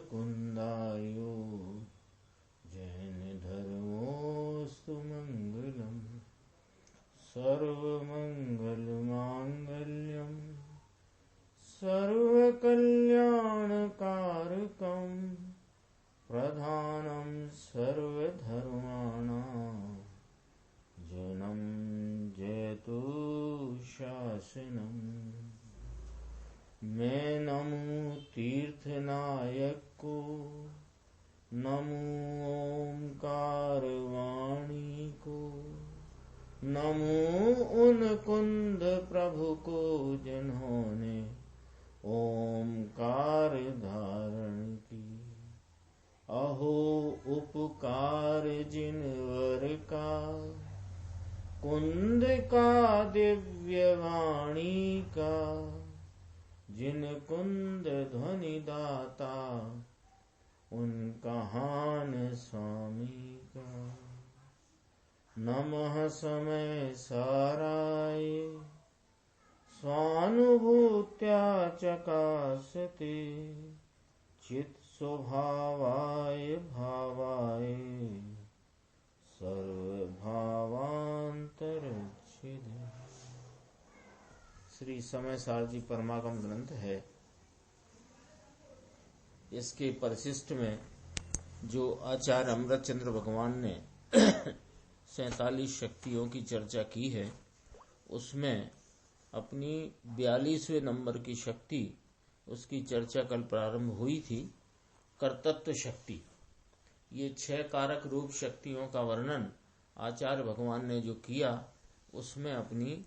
कुन्दायो जैन धर्मोऽस्तु मङ्गलम् सर्वमङ्गलमाङ्गल्यम् सर्वकल्याणकारकं प्रधानं सर्वधर्माणां जनं जयतु शासनम्। मैं नमो तीर्थनायक को, नमो ओंकार वाणी को, नमो उन कुंद प्रभु को जिन्होंने ओंकार धारण की। अहो उपकार जिनवर का, कुंद का दिव्य वाणी का, जिन कुंद ध्वनि दाता उनका हान स्वामी का। नमः समय साराय स्वानुभूत्या चकासते, चित स्वभावाय भावाय सर्वभावांतरच्छिदे। श्री समय सारजी परमागम ग्रंथ है। इसके परिशिष्ट में जो आचार्य अमृतचंद्र भगवान ने 47 शक्तियों की चर्चा की है, उसमें अपनी 42वें नंबर की शक्ति, उसकी चर्चा कल प्रारंभ हुई थी, कर्तृत्व शक्ति। ये 6 कारक रूप शक्तियों का वर्णन आचार्य भगवान ने जो किया, उसमें अपनी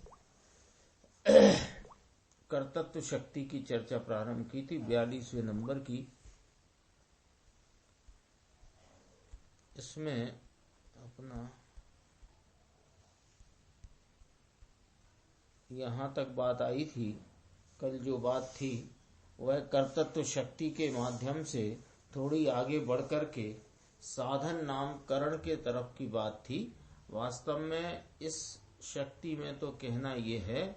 कर्तृत्व शक्ति की चर्चा प्रारंभ की थी 42वें नंबर की। इसमें अपना यहां तक बात आई थी। कल जो बात थी वह कर्तृत्व शक्ति के माध्यम से थोड़ी आगे बढ़कर के साधन नामकरण के तरफ की बात थी। वास्तव में इस शक्ति में तो कहना यह है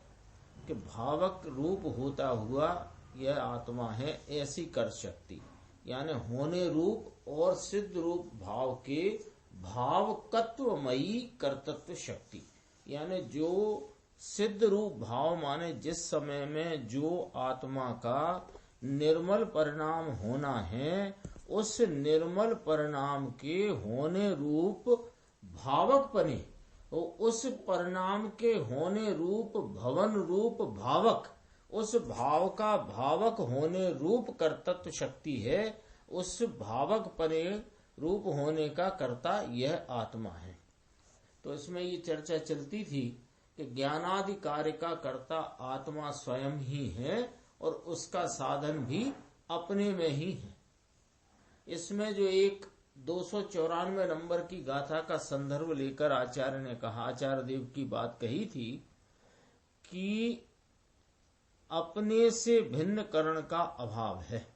कि भावक रूप होता हुआ यह आत्मा है, ऐसी कर शक्ति, यानी होने रूप और सिद्ध रूप भाव के भावकत्वमयी कर्तृत्व शक्ति। यानी जो सिद्ध रूप भाव माने जिस समय में जो आत्मा का निर्मल परिणाम होना है, उस निर्मल परिणाम के होने रूप भावकपने, उस परिणाम के होने रूप भवन रूप भावक, उस भाव का भावक होने रूप कर्तृत्व शक्ति है। उस भावक पने रूप होने का कर्ता यह आत्मा है। तो इसमें ये चर्चा चलती थी कि ज्ञानादि कार्य का कर्ता आत्मा स्वयं ही है और उसका साधन भी अपने में ही है। इसमें जो एक 294 नंबर की गाथा का संदर्भ लेकर आचार्य ने कहा, आचार्य देव की बात कही थी कि अपने से भिन्न करण का अभाव है।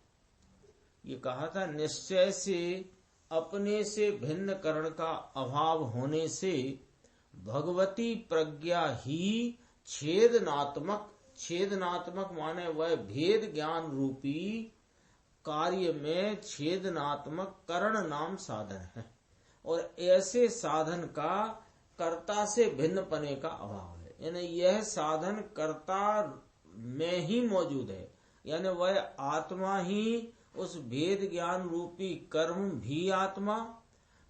ये कहा था निश्चय से अपने से भिन्न करण का अभाव होने से भगवती प्रज्ञा ही छेदनात्मक, छेदनात्मक माने वह भेद ज्ञान रूपी कार्य में छेदनात्मक करण नाम साधन है। और ऐसे साधन का कर्ता से भिन्न पने का अभाव है, यानी यह साधन कर्ता में ही मौजूद है, यानी वह आत्मा ही उस भेद ज्ञान रूपी कर्म भी आत्मा,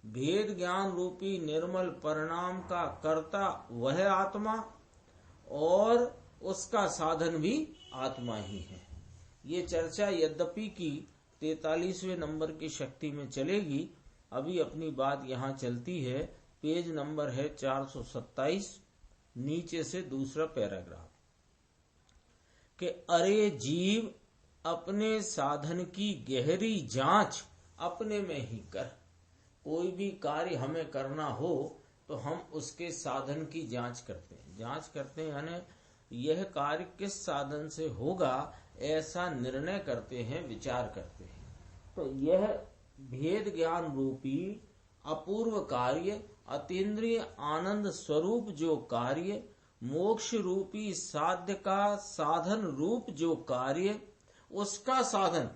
भेद ज्ञान रूपी निर्मल परिणाम का कर्ता वह आत्मा और उसका साधन भी आत्मा ही है। ये चर्चा यद्यपि की 43वें नंबर की शक्ति में चलेगी, अभी अपनी बात यहाँ चलती है। पेज नंबर है 427, नीचे से दूसरा पैराग्राफ कि अरे जीव अपने साधन की गहरी जांच अपने में ही कर। कोई भी कार्य हमें करना हो तो हम उसके साधन की जांच करते हैं। जांच करते हैं यानी यह कार्य किस साधन से होगा ऐसा निर्णय करते हैं, विचार करते हैं। तो यह भेद ज्ञान रूपी अपूर्व कार्य, अतीन्द्रिय आनंद स्वरूप जो कार्य, मोक्ष रूपी साध्य का साधन रूप जो कार्य, उसका साधन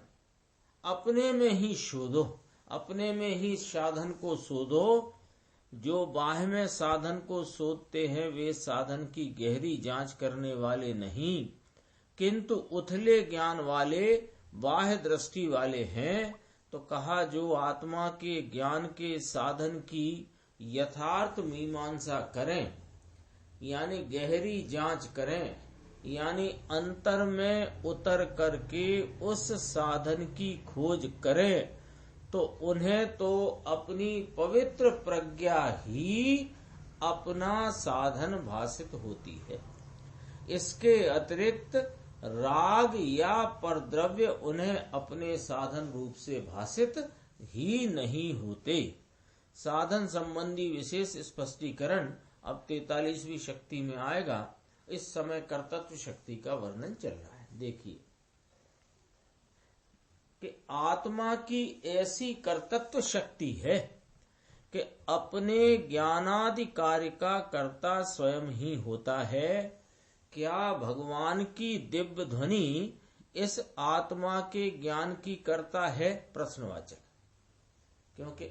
अपने में ही शोधो, अपने में ही साधन को शोधो। जो बाह्य में साधन को शोधते हैं वे साधन की गहरी जांच करने वाले नहीं, किंतु उथले ज्ञान वाले, बाह्य दृष्टि वाले हैं। तो कहा जो आत्मा के ज्ञान के साधन की यथार्थ मीमांसा करें, यानी गहरी जांच करें, यानी अंतर में उतर करके उस साधन की खोज करें, तो उन्हें तो अपनी पवित्र प्रज्ञा ही अपना साधन भासित होती है। इसके अतिरिक्त राग या परद्रव्य उन्हें अपने साधन रूप से भासित ही नहीं होते। साधन संबंधी विशेष स्पष्टीकरण अब 43वीं शक्ति में आएगा। इस समय कर्तृत्व शक्ति का वर्णन चल रहा है। देखिए कि आत्मा की ऐसी कर्तृत्व शक्ति है कि अपने ज्ञानादि कार्य का कर्ता स्वयं ही होता है। क्या भगवान की दिव्य ध्वनि इस आत्मा के ज्ञान की कर्ता है? प्रश्नवाचक। क्योंकि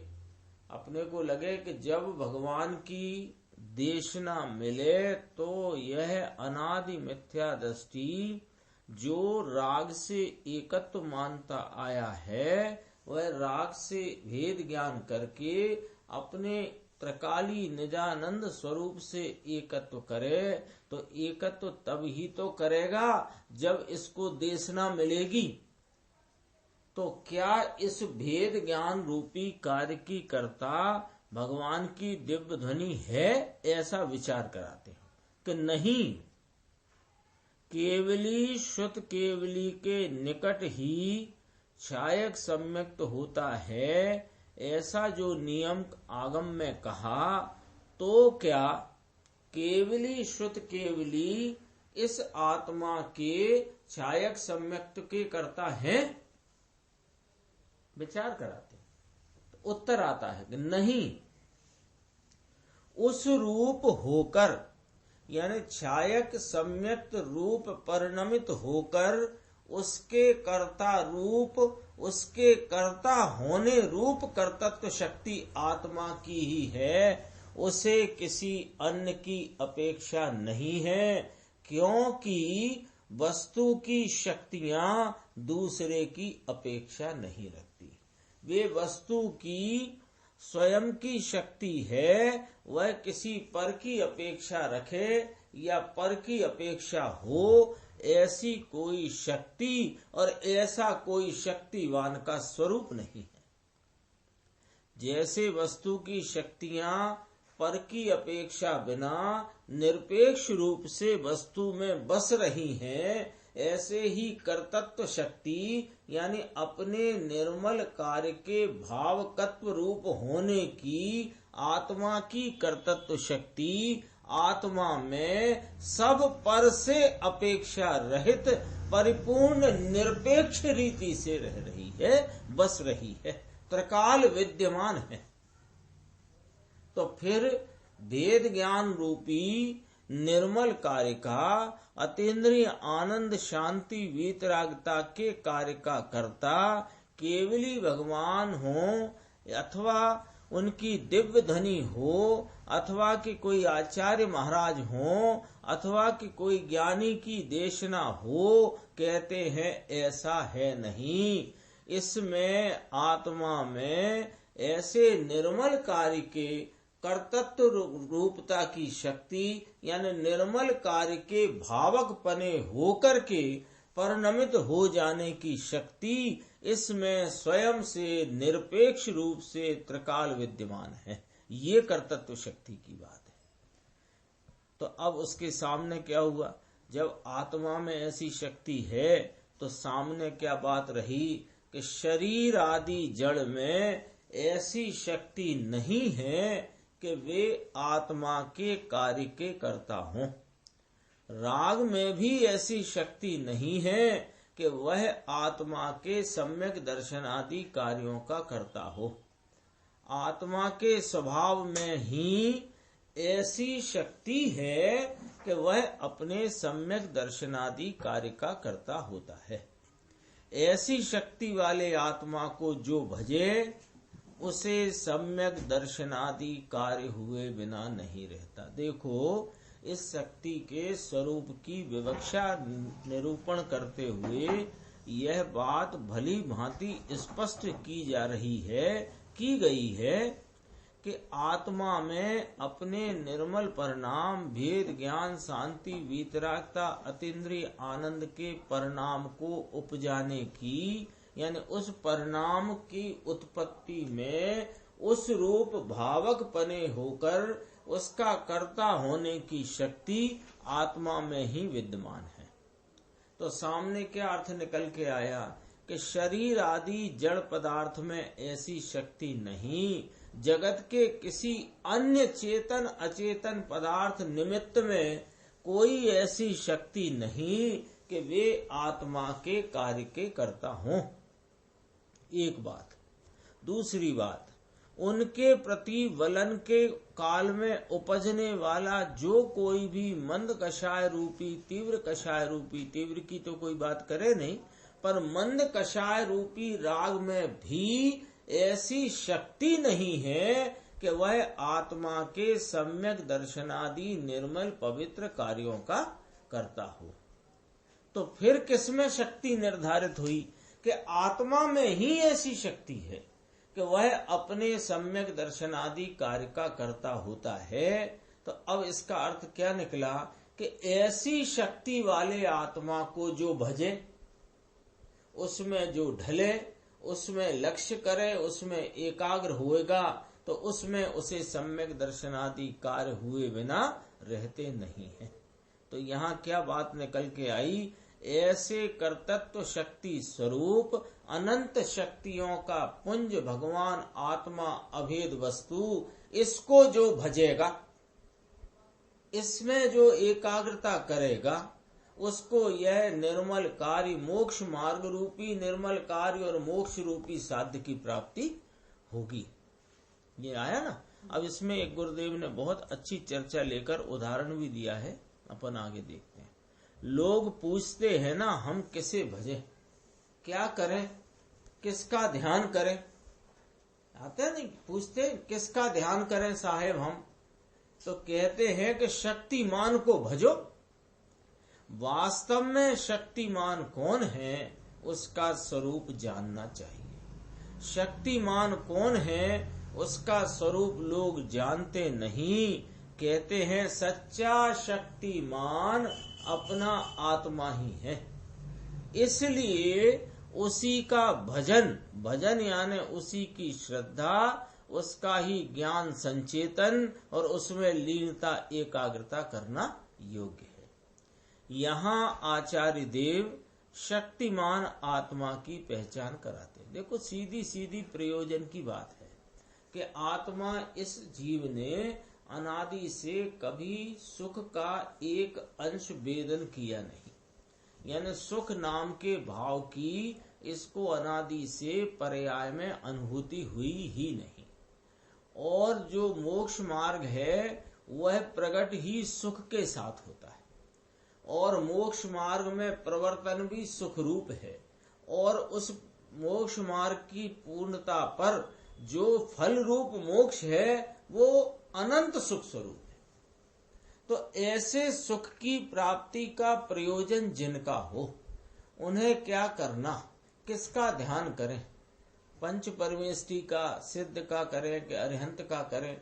अपने को लगे कि जब भगवान की देशना मिले तो यह अनादि मिथ्या दृष्टि जो राग से एकत्व मानता आया है, वह राग से भेद ज्ञान करके अपने त्रिकाली निजानंद स्वरूप से एकत्व करे। तो एकत्व तब ही तो करेगा जब इसको देशना मिलेगी। तो क्या इस भेद ज्ञान रूपी कार्य की कर्ता भगवान की दिव्य ध्वनि है? ऐसा विचार कराते हैं कि नहीं, केवली श्रुत केवली के निकट ही छायक सम्यक्त होता है, ऐसा जो नियम आगम में कहा, तो क्या केवली श्रुत केवली इस आत्मा के छायक सम्यक्त के कर्ता हैं? विचार कराते हैं। तो उत्तर आता है कि नहीं, उस रूप होकर, यानी छायक सम्यक्त रूप परिणमित होकर उसके कर्ता रूप, उसके कर्ता होने रूप कर्तृत्व शक्ति आत्मा की ही है, उसे किसी अन्य की अपेक्षा नहीं है। क्योंकि वस्तु की शक्तियां दूसरे की अपेक्षा नहीं रखती। वे वस्तु की स्वयं की शक्ति है, वह किसी पर की अपेक्षा रखे या पर की अपेक्षा हो, ऐसी कोई शक्ति और ऐसा कोई शक्तिवान का स्वरूप नहीं है। जैसे वस्तु की शक्तियां पर की अपेक्षा बिना निरपेक्ष रूप से वस्तु में बस रही हैं, ऐसे ही कर्तृत्व शक्ति यानी अपने निर्मल कार्य के भावकत्व रूप होने की आत्मा की कर्तृत्व शक्ति आत्मा में सब पर से अपेक्षा रहित परिपूर्ण निरपेक्ष रीति से रह रही है, बस रही है, त्रिकाल विद्यमान है। तो फिर भेद ज्ञान रूपी निर्मल कार्य का, अतीन्द्रिय आनंद शांति वीतरागता के कार्य का कर्ता केवली भगवान हो, अथवा उनकी दिव्य ध्वनि हो, अथवा कि कोई आचार्य महाराज हो, अथवा कि कोई ज्ञानी की देशना हो, कहते हैं ऐसा है नहीं। इसमें आत्मा में ऐसे निर्मल कार्य के कर्तृत्व रूपता की शक्ति यानी निर्मल कार्य के भावक पने होकर के परिणमित हो जाने की शक्ति इसमें स्वयं से निरपेक्ष रूप से त्रिकाल विद्यमान है। ये कर्तृत्व शक्ति की बात है। तो अब उसके सामने क्या हुआ? जब आत्मा में ऐसी शक्ति है तो सामने क्या बात रही कि शरीर आदि जड़ में ऐसी शक्ति नहीं है कि वे आत्मा के कार्य के कर्ता हों। राग में भी ऐसी शक्ति नहीं है कि वह आत्मा के सम्यक दर्शन आदि कार्यों का कर्ता हो। आत्मा के स्वभाव में ही ऐसी शक्ति है कि वह अपने सम्यक दर्शनादि कार्य का कर्ता होता है। ऐसी शक्ति वाले आत्मा को जो भजे उसे सम्यक दर्शनादि कार्य हुए बिना नहीं रहता। देखो, इस शक्ति के स्वरूप की विवक्षा निरूपण करते हुए यह बात भली भांति स्पष्ट की गई है कि आत्मा में अपने निर्मल परिणाम, भेद ज्ञान, शांति, वीतरागता, अतीन्द्रिय आनंद के परिणाम को उपजाने की, यानी उस परिणाम की उत्पत्ति में उस रूप भावक पने होकर उसका कर्ता होने की शक्ति आत्मा में ही विद्यमान है। तो सामने क्या अर्थ निकल के आया कि शरीर आदि जड़ पदार्थ में ऐसी शक्ति नहीं, जगत के किसी अन्य चेतन अचेतन पदार्थ निमित्त में कोई ऐसी शक्ति नहीं कि वे आत्मा के कार्य के कर्ता हों। एक बात। दूसरी बात, उनके प्रति वलन के काल में उपजने वाला जो कोई भी मंद कषाय रूपी, तीव्र कषाय रूपी, तीव्र की तो कोई बात करे नहीं, पर मंद कषाय रूपी राग में भी ऐसी शक्ति नहीं है कि वह आत्मा के सम्यक दर्शनादि निर्मल पवित्र कार्यों का करता हो। तो फिर किसमें शक्ति निर्धारित हुई कि आत्मा में ही ऐसी शक्ति है कि वह अपने सम्यक दर्शनादि कार्य का कर्ता होता है। तो अब इसका अर्थ क्या निकला कि ऐसी शक्ति वाले आत्मा को जो भजे, उसमें जो ढले, उसमें लक्ष्य करे, उसमें एकाग्र होएगा, तो उसमें उसे सम्यक दर्शनादि कार्य हुए बिना रहते नहीं है। तो यहाँ क्या बात निकल के आई, ऐसे कर्तत्व शक्ति स्वरूप अनंत शक्तियों का पुंज भगवान आत्मा अभेद वस्तु, इसको जो भजेगा, इसमें जो एकाग्रता करेगा, उसको यह निर्मल कार्य, मोक्ष मार्ग रूपी निर्मल कार्य और मोक्ष रूपी साध्य की प्राप्ति होगी। ये आया ना। अब इसमें एक गुरुदेव ने बहुत अच्छी चर्चा लेकर उदाहरण भी दिया है, अपन आगे देखते हैं। लोग पूछते हैं ना, हम किसे भजें, क्या करें, किसका ध्यान करें, आते नहीं, पूछते किसका ध्यान करें साहेब हम, तो कहते हैं कि शक्तिमान को भजो। वास्तव में शक्तिमान कौन है उसका स्वरूप जानना चाहिए। शक्तिमान कौन है उसका स्वरूप लोग जानते नहीं। कहते हैं सच्चा शक्तिमान अपना आत्मा ही है, इसलिए उसी का भजन, भजन यानी उसी की श्रद्धा, उसका ही ज्ञान संचेतन और उसमें लीनता एकाग्रता करना योग्य है। यहाँ आचार्य देव शक्तिमान आत्मा की पहचान कराते हैं। देखो, सीधी सीधी प्रयोजन की बात है कि आत्मा, इस जीव ने अनादि से कभी सुख का एक अंश वेदन किया नहीं, यानी सुख नाम के भाव की इसको अनादि से पर्याय में अनुभूति हुई ही नहीं। और जो मोक्ष मार्ग है वह प्रकट ही सुख के साथ होता है, और मोक्ष मार्ग में प्रवर्तन भी सुख रूप है, और उस मोक्ष मार्ग की पूर्णता पर जो फल रूप मोक्ष है वो अनंत सुख स्वरूप है। तो ऐसे सुख की प्राप्ति का प्रयोजन जिनका हो, उन्हें क्या करना, किसका ध्यान करें, पंच परमेष्टि का, सिद्ध का करें कि अरिहंत का करें,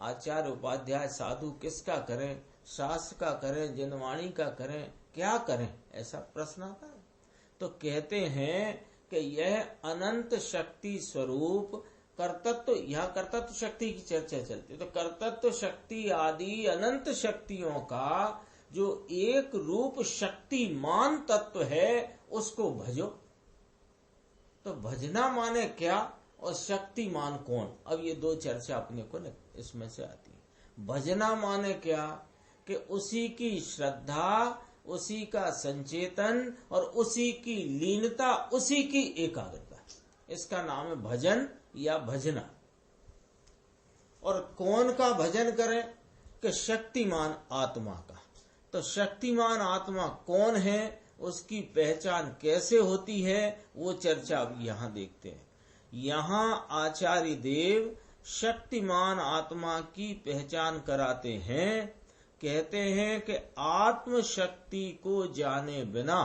आचार्य उपाध्याय साधु किसका करें, शास्त्र का करें, जनवाणी का करें, क्या करें, ऐसा प्रश्न आता है। तो कहते हैं कि यह अनंत शक्ति स्वरूप कर्तत्व, यहाँ कर्तत्व शक्ति की चर्चा चलती है, तो कर्तत्व शक्ति आदि अनंत शक्तियों का जो एक रूप शक्तिमान तत्व है उसको भजो। तो भजना माने क्या और शक्तिमान कौन, अब ये दो चर्चा अपने को इसमें से आती है। भजना माने क्या कि उसी की श्रद्धा, उसी का संचेतन और उसी की लीनता, उसी की एकाग्रता, इसका नाम है भजन या भजना। और कौन का भजन करें कि शक्तिमान आत्मा का। तो शक्तिमान आत्मा कौन है उसकी पहचान कैसे होती है वो चर्चा अब यहाँ देखते हैं। यहाँ आचार्य देव शक्तिमान आत्मा की पहचान कराते हैं। कहते हैं कि आत्म शक्ति को जाने बिना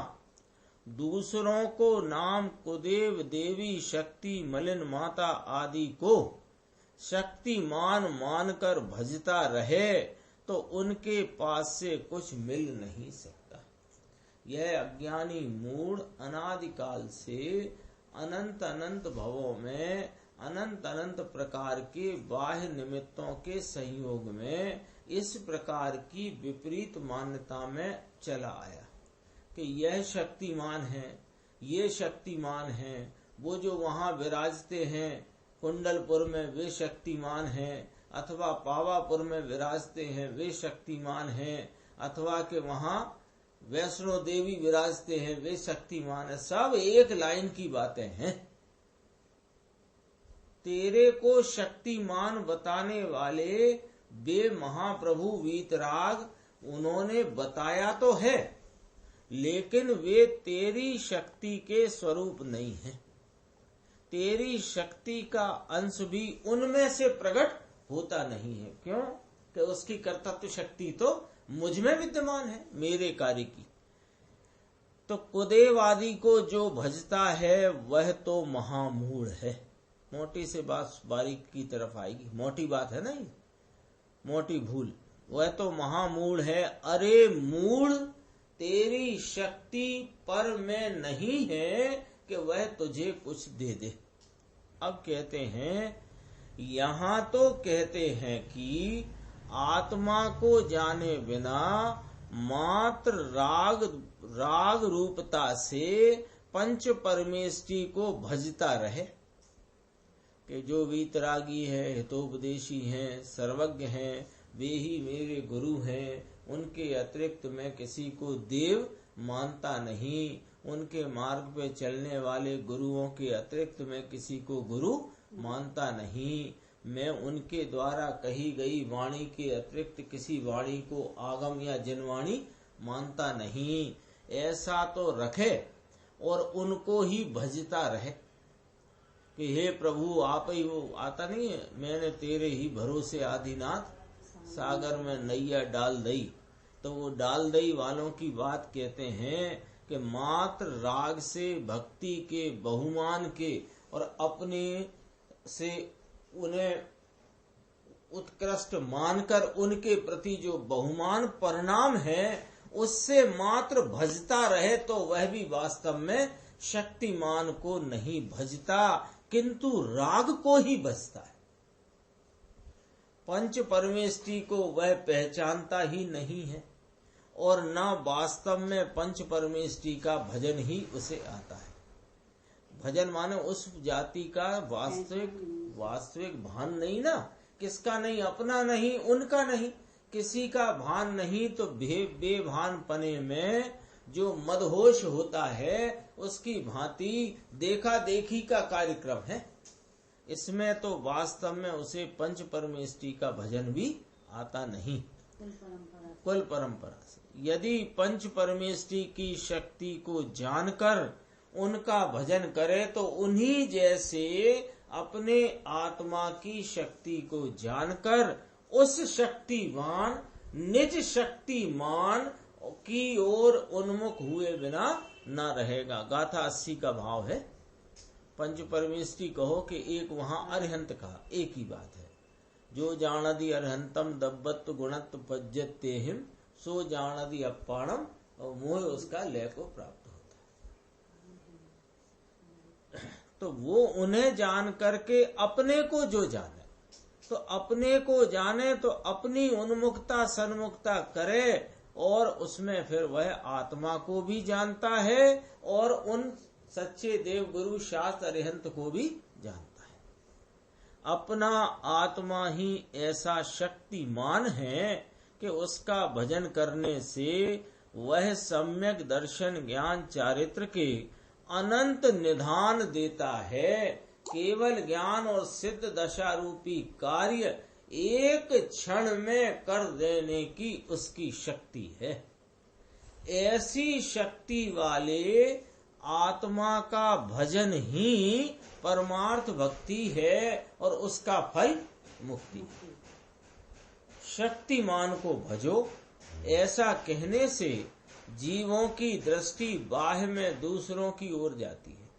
दूसरों को नाम कुदेव देवी शक्ति मलिन माता आदि को शक्तिमान मानकर भजता रहे तो उनके पास से कुछ मिल नहीं सकता। यह अज्ञानी मूढ़ अनादिकाल से अनंत अनंत भवों में अनंत अनंत प्रकार के बाह्य निमित्तों के संयोग में इस प्रकार की विपरीत मान्यता में चला आया कि यह शक्तिमान है, ये शक्तिमान है, वो जो वहाँ विराजते हैं कुंडलपुर में वे शक्तिमान हैं, अथवा पावापुर में विराजते हैं वे शक्तिमान हैं, अथवा के वहाँ वैष्णो देवी विराजते हैं वे शक्तिमान है। सब एक लाइन की बातें हैं। तेरे को शक्तिमान बताने वाले वे महाप्रभु वीतराग उन्होंने बताया तो है, लेकिन वे तेरी शक्ति के स्वरूप नहीं है। तेरी शक्ति का अंश भी उनमें से प्रकट होता नहीं है। क्यों? कि उसकी कर्तृत्व शक्ति तो मुझ में विद्यमान है, मेरे कार्य की। तो कुदेव आदि को जो भजता है वह तो महामूढ़ है। मोटी से बात बारीक की तरफ आएगी। मोटी बात है ना, ये मोटी भूल। वह तो महामूढ़ है। अरे मूढ़, तेरी शक्ति पर में नहीं है कि वह तुझे कुछ दे दे। अब कहते हैं, यहाँ तो कहते हैं कि आत्मा को जाने बिना मात्र राग रूपता से पंच परमेष्टि को भजता रहे कि जो वीतरागी है, हितोपदेशी हैं, सर्वज्ञ हैं, वे ही मेरे गुरु हैं। उनके अतिरिक्त मैं किसी को देव मानता नहीं। उनके मार्ग पे चलने वाले गुरुओं के अतिरिक्त मैं किसी को गुरु मानता नहीं। मैं उनके द्वारा कही गई वाणी के अतिरिक्त किसी वाणी को आगम या जनवाणी मानता नहीं। ऐसा तो रखे और उनको ही भजता रहे कि हे प्रभु आप ही, वो आता नहीं है, मैंने तेरे ही भरोसे आदिनाथ सागर में नैया डाल दई। तो वो डाल दई वालों की बात कहते हैं कि मात्र राग से भक्ति के बहुमान के और अपने से उन्हें उत्कृष्ट मानकर उनके प्रति जो बहुमान परिणाम है उससे मात्र भजता रहे तो वह भी वास्तव में शक्तिमान को नहीं भजता, किंतु राग को ही भजता है। पंच परमेष्टि को वह पहचानता ही नहीं है और न वास्तव में पंच परमेष्टि का भजन ही उसे आता है। भजन माने उस जाति का वास्तविक भान नहीं ना, किसका नहीं, अपना नहीं, उनका नहीं, किसी का भान नहीं। तो बेभान पने में जो मदहोश होता है उसकी भांति देखा देखी का कार्यक्रम है। इसमें तो वास्तव में उसे पंच परमेष्टि का भजन भी आता नहीं, कुल परंपरा से। यदि पंच परमेष्टि की शक्ति को जानकर उनका भजन करे तो उन्हीं जैसे अपने आत्मा की शक्ति को जानकर उस शक्तिवान निज शक्तिमान की ओर उन्मुख हुए बिना न रहेगा। गाथा 80 का भाव है। पंच परमेष्टि कहो कि एक वहां अरिहंत कहा, एक ही बात है। जो जानदि अरिहंतम दब्बत गुणत्व पज्जते हिम सो जानदि अपाणम, और मोह उसका लय को प्राप्त होता है। तो वो उन्हें जान करके अपने को जो जाने, तो अपने को जाने तो अपनी उन्मुखता सन्मुखता करे और उसमें फिर वह आत्मा को भी जानता है और उन सच्चे देव गुरु शास्त्र अरिहंत को भी जानता है। अपना आत्मा ही ऐसा शक्तिमान है कि उसका भजन करने से वह सम्यक दर्शन ज्ञान चारित्र के अनंत निधान देता है। केवल ज्ञान और सिद्ध दशा रूपी कार्य एक क्षण में कर देने की उसकी शक्ति है। ऐसी शक्ति वाले आत्मा का भजन ही परमार्थ भक्ति है और उसका फल मुक्ति। शक्तिमान को भजो, ऐसा कहने से जीवों की दृष्टि बाह्य में दूसरों की ओर जाती है,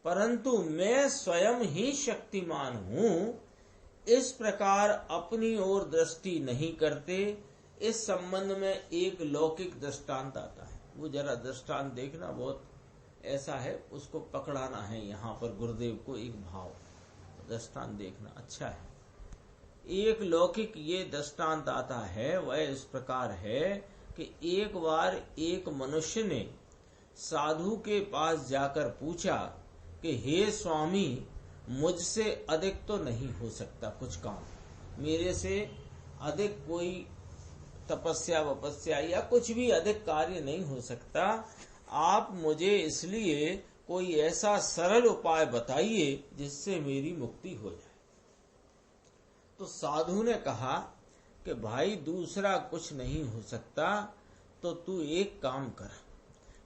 परंतु मैं स्वयं ही शक्तिमान हूँ, इस प्रकार अपनी ओर दृष्टि नहीं करते। इस संबंध में एक लौकिक दृष्टांत आता है, वो जरा दृष्टांत देखना, बहुत ऐसा है, उसको पकड़ाना है यहाँ पर गुरुदेव को, एक भाव दृष्टांत देखना अच्छा है। एक लौकिक ये दृष्टांत आता है, वह इस प्रकार है कि एक बार एक मनुष्य ने साधु के पास जाकर पूछा कि हे स्वामी, मुझसे अधिक तो नहीं हो सकता कुछ काम, मेरे से अधिक कोई तपस्या वपस्या या कुछ भी अधिक कार्य नहीं हो सकता, आप मुझे इसलिए कोई ऐसा सरल उपाय बताइए जिससे मेरी मुक्ति हो जाए। तो साधु ने कहा कि भाई दूसरा कुछ नहीं हो सकता, तो तू एक काम कर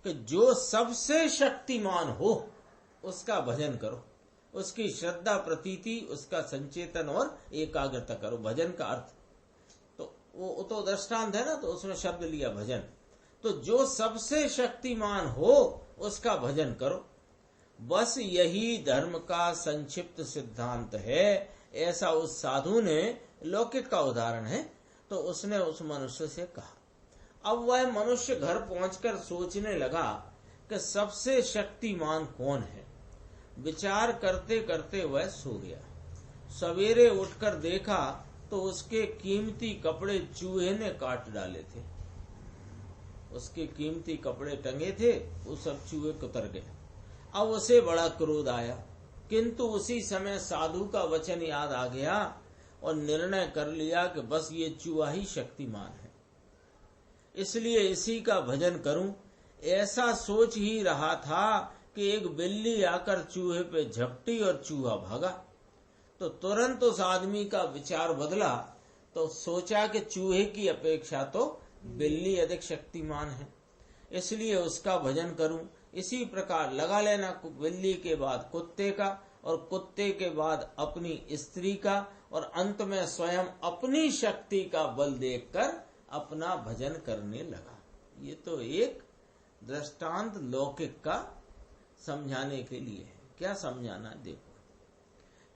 कि जो सबसे शक्तिमान हो उसका भजन करो, उसकी श्रद्धा प्रतीति, उसका संचेतन और एकाग्रता करो। भजन का अर्थ तो वो तो दृष्टांत है ना, तो उसमें शब्द लिया भजन। तो जो सबसे शक्तिमान हो उसका भजन करो, बस यही धर्म का संक्षिप्त सिद्धांत है। ऐसा उस साधु ने, लौकिक का उदाहरण है, तो उसने उस मनुष्य से कहा। अब वह मनुष्य घर पहुंचकर सोचने लगा कि सबसे शक्तिमान कौन है। विचार करते करते वह सो गया। सवेरे उठकर देखा तो उसके कीमती कपड़े चूहे ने काट डाले थे। उसके कीमती कपड़े टंगे थे, वो सब चूहे कुतर गए। अब उसे बड़ा क्रोध आया, किंतु उसी समय साधु का वचन याद आ गया और निर्णय कर लिया कि बस ये चूहा ही शक्तिमान है, इसलिए इसी का भजन करूं। ऐसा सोच ही रहा था कि एक बिल्ली आकर चूहे पे झपटी और चूहा भागा। तो तुरंत उस आदमी का विचार बदला, तो सोचा कि चूहे की अपेक्षा तो बिल्ली अधिक शक्तिमान है, इसलिए उसका भजन करूं। इसी प्रकार लगा लेना बिल्ली के बाद कुत्ते का, और कुत्ते के बाद अपनी स्त्री का, और अंत में स्वयं अपनी शक्ति का बल देखकर अपना भजन करने लगा। ये तो एक दृष्टांत लौकिक का समझाने के लिए है। क्या समझाना, देखो,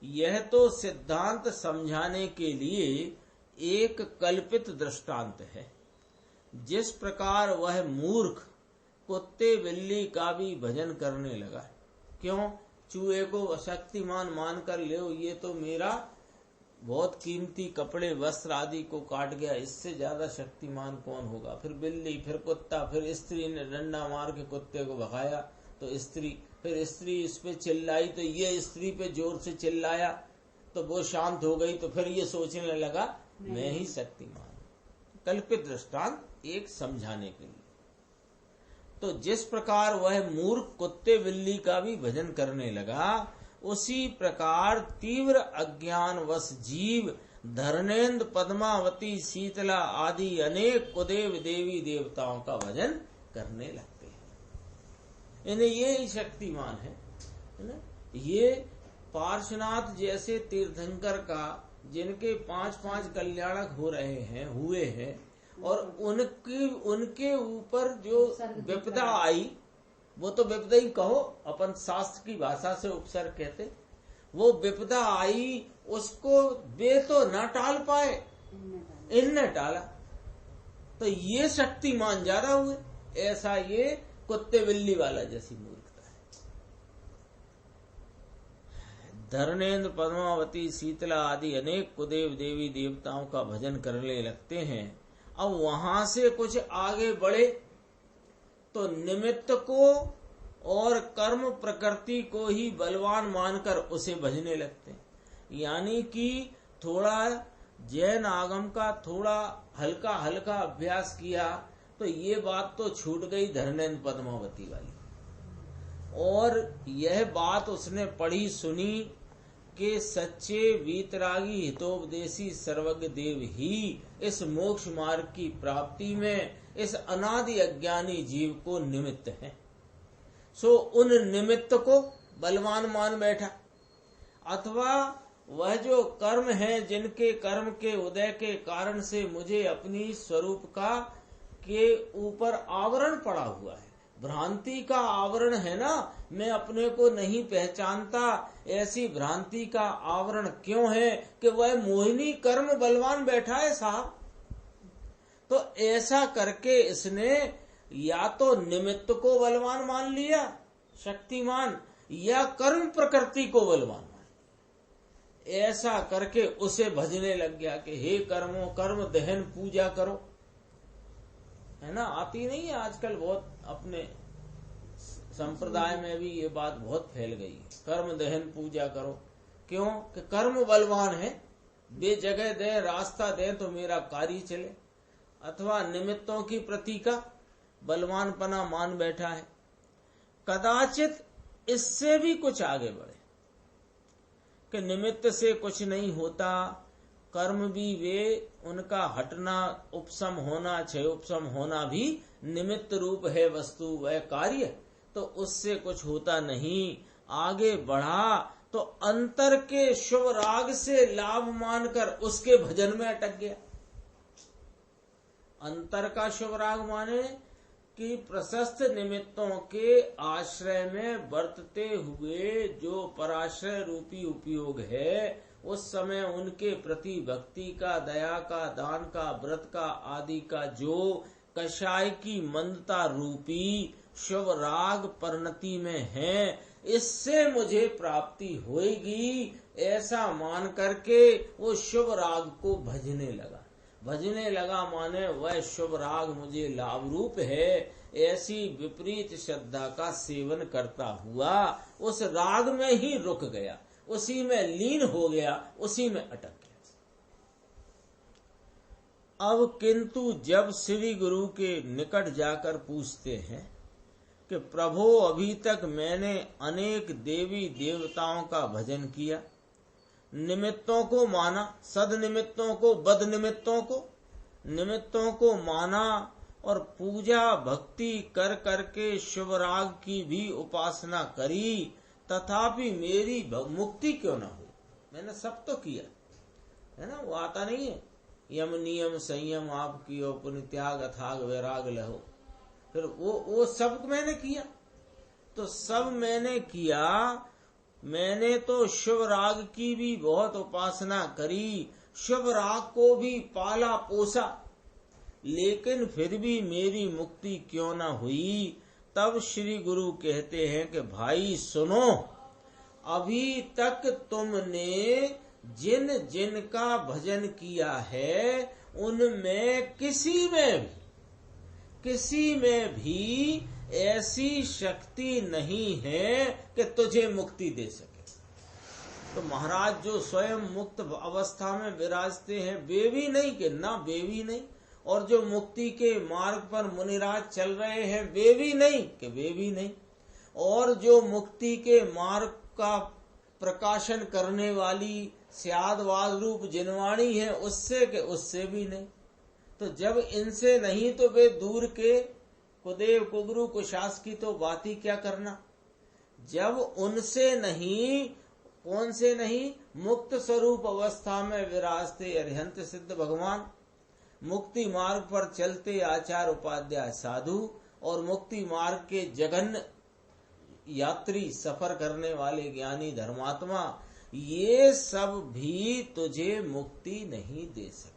यह तो सिद्धांत समझाने के लिए एक कल्पित दृष्टांत है। जिस प्रकार वह मूर्ख कुत्ते बिल्ली का भी भजन करने लगा, क्यों? चूहे को शक्तिमान मानकर ले, ये तो मेरा बहुत कीमती कपड़े वस्त्र आदि को काट गया, इससे ज्यादा शक्तिमान कौन होगा। फिर बिल्ली, फिर कुत्ता, फिर स्त्री ने डंडा मार के कुत्ते को भगाया, तो स्त्री, फिर स्त्री इस पे चिल्लाई, तो ये स्त्री पे जोर से चिल्लाया, तो वो शांत हो गई। तो फिर ये सोचने लगा मैं ही शक्तिमान। कल्पित दृष्टांत एक समझाने के लिए। तो जिस प्रकार वह मूर्ख कुत्ते बिल्ली का भी भजन करने लगा, उसी प्रकार तीव्र अज्ञानवश जीव धर्मेंद्र, पद्मावती, शीतला आदि अनेक कुदेव देवी देवताओं का भजन करने लगते हैं। इन्हें ये शक्तिमान है ना। ये पार्श्वनाथ जैसे तीर्थंकर का, जिनके 5-5 कल्याणक हो रहे हैं, हुए हैं, और उनके ऊपर जो विपदा आई, वो तो विपदा ही कहो, अपन शास्त्र की भाषा से उपसर्ग कहते, वो विपदा आई, उसको वे तो न टाल पाए, इनने टाला, तो ये शक्तिमान ज्यादा हुए। ऐसा ये कुत्ते बिल्ली वाला जैसी मूर्खता है। धर्मेंद्र, पद्मावती, शीतला आदि अनेक कुदेव देवी देवताओं का भजन करने लगते हैं। अब वहां से कुछ आगे बढ़े तो निमित्त को और कर्म प्रकृति को ही बलवान मानकर उसे भजने लगते हैं। यानी कि थोड़ा जैन आगम का थोड़ा हल्का हल्का अभ्यास किया तो ये बात तो छूट गई धर्मेंद्र पद्मावती वाली, और यह बात उसने पढ़ी सुनी के सच्चे वीतरागी हितोपदेशी सर्वज्ञ देव ही इस मोक्ष मार्ग की प्राप्ति में इस अनादि अज्ञानी जीव को निमित्त है। सो उन निमित्त को बलवान मान बैठा, अथवा वह जो कर्म है जिनके कर्म के उदय के कारण से मुझे अपनी स्वरूप का के ऊपर आवरण पड़ा हुआ है, भ्रांति का आवरण है ना, मैं अपने को नहीं पहचानता। ऐसी भ्रांति का आवरण क्यों है कि वह मोहिनी कर्म बलवान बैठा है साहब। तो ऐसा करके इसने या तो निमित्त को बलवान मान लिया शक्तिमान, या कर्म प्रकृति को बलवान मान। ऐसा करके उसे भजने लग गया कि हे कर्मों कर्म दहन पूजा करो, है ना। आती नहीं है आजकल, बहुत अपने संप्रदाय में भी ये बात बहुत फैल गई है, कर्म दहन पूजा करो। क्यों कि कर्म बलवान है, वे जगह दे रास्ता दे तो मेरा कार्य चले। अथवा निमित्तों की प्रतीका बलवानपना मान बैठा है। कदाचित इससे भी कुछ आगे बढ़े कि निमित्त से कुछ नहीं होता, कर्म भी वे उनका हटना उपशम होना, क्षय उपशम होना भी निमित्त रूप है वस्तु, वह कार्य, तो उससे कुछ होता नहीं। आगे बढ़ा तो अंतर के शुभ राग से लाभ मानकर उसके भजन में अटक गया। अंतर का शुभ राग माने कि प्रशस्त निमित्तों के आश्रय में बरतते हुए जो पराश्रय रूपी उपयोग है, उस समय उनके प्रति भक्ति का, दया का, दान का, व्रत का आदि का जो कषाय की मंदता रूपी शुभ राग परिणति में है, इससे मुझे प्राप्ति होगी, ऐसा मान करके वो शुभ राग को भजने लगा। भजने लगा माने वह शुभ राग मुझे लाभ रूप है, ऐसी विपरीत श्रद्धा का सेवन करता हुआ उस राग में ही रुक गया, उसी में लीन हो गया, उसी में अटक गया। अब किंतु जब श्री गुरु के निकट जाकर पूछते हैं कि प्रभु अभी तक मैंने अनेक देवी देवताओं का भजन किया, निमित्तों को माना, सद निमित्तों को, बद निमित्तों को माना और पूजा भक्ति कर करके शुभ राग की भी उपासना करी, तथापि मेरी मुक्ति क्यों न हुई। मैंने सब तो किया है ना, वो आता नहीं है, यम नियम संयम आप कियो, पुण्य त्याग अथाग वैराग लहो। फिर वो सब मैंने किया, तो सब मैंने किया। मैंने तो शुभ राग की भी बहुत उपासना करी, शुभ राग को भी पाला पोसा, लेकिन फिर भी मेरी मुक्ति क्यों ना हुई। तब श्री गुरु कहते हैं कि भाई सुनो, अभी तक तुमने जिन जिन का भजन किया है उनमें किसी में भी ऐसी शक्ति नहीं है कि तुझे मुक्ति दे सके। तो महाराज जो स्वयं मुक्त अवस्था में विराजते हैं वे भी नहीं कि ना, वे भी नहीं, और जो मुक्ति के मार्ग पर मुनिराज चल रहे हैं वे भी नहीं कि वे भी नहीं, और जो मुक्ति के मार्ग का प्रकाशन करने वाली स्यादवाद रूप जिनवाणी है उससे के उससे भी नहीं। तो जब इनसे नहीं तो वे दूर के कुदेव कुगुरु कुशास की तो बात ही क्या करना। जब उनसे नहीं, कौन से नहीं, मुक्त स्वरूप अवस्था में विराजते अरिहंत सिद्ध भगवान, मुक्ति मार्ग पर चलते आचार्य उपाध्याय साधु, और मुक्ति मार्ग के जघन्य यात्री सफर करने वाले ज्ञानी धर्मात्मा, ये सब भी तुझे मुक्ति नहीं दे सकते।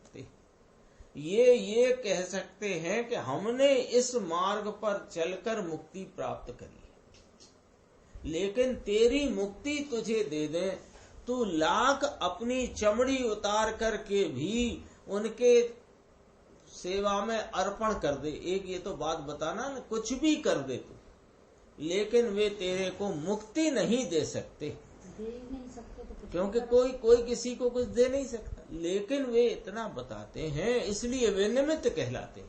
ये कह सकते हैं कि हमने इस मार्ग पर चलकर मुक्ति प्राप्त करी है, लेकिन तेरी मुक्ति तुझे दे दे, तू लाख अपनी चमड़ी उतार करके भी उनके सेवा में अर्पण कर दे। एक ये तो बात बताना न, कुछ भी कर दे तू, लेकिन वे तेरे को मुक्ति नहीं दे सकते, तो क्योंकि कोई किसी को कुछ दे नहीं सकता। लेकिन वे इतना बताते हैं, इसलिए वे निमित्त कहलाते हैं।